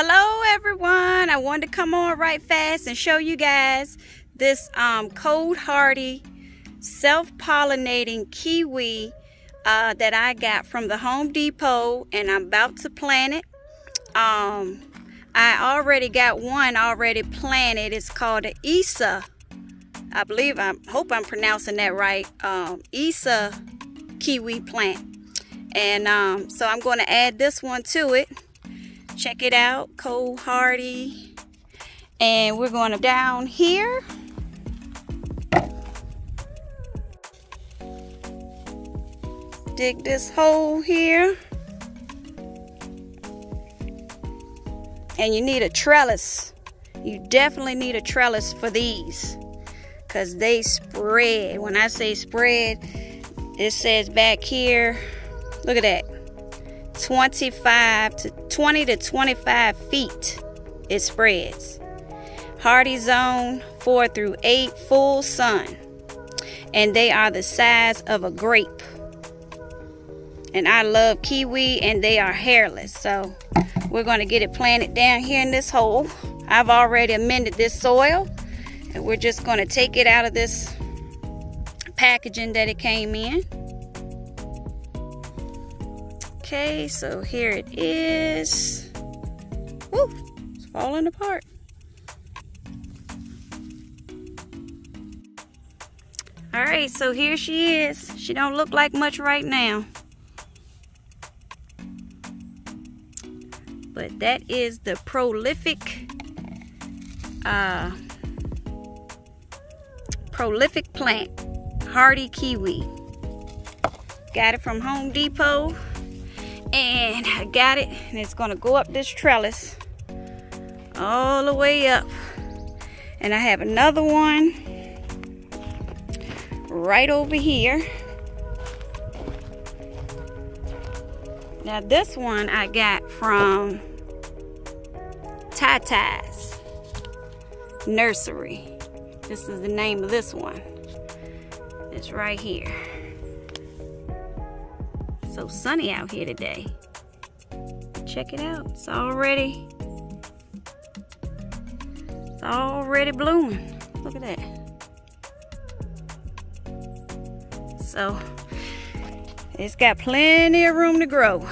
Hello everyone, I wanted to come on right fast and show you guys this cold hardy self-pollinating kiwi that I got from the Home Depot, and I'm about to plant it. I already got one already planted. It's called an Isa. I hope I'm pronouncing that right. Isa kiwi plant. And so I'm going to add this one to it. Check it out, cold hardy. And we're going to down here. Dig this hole here. And you need a trellis. You definitely need a trellis for these, because they spread. When I say spread, it says back here, look at that, 20 to 25 feet it spreads. Hardy zone 4 through 8, full sun, and they are the size of a grape. And I love kiwi, and they are hairless. So we're going to get it planted down here in this hole. I've already amended this soil, and we're just going to take it out of this packaging that it came in. Okay, so here it is. Woo, it's falling apart. All right, so here she is. She don't look like much right now, but that is the prolific plant, hardy kiwi. Got it from Home Depot, and I got it, and it's gonna go up this trellis all the way up. And I have another one right over here. Now this one I got from Tata's Nursery. This is the name of this one. It's right here. So sunny out here today. Check it out. It's already blooming. Look at that. So it's got plenty of room to grow.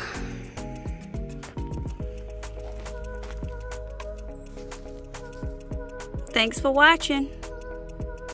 Thanks for watching.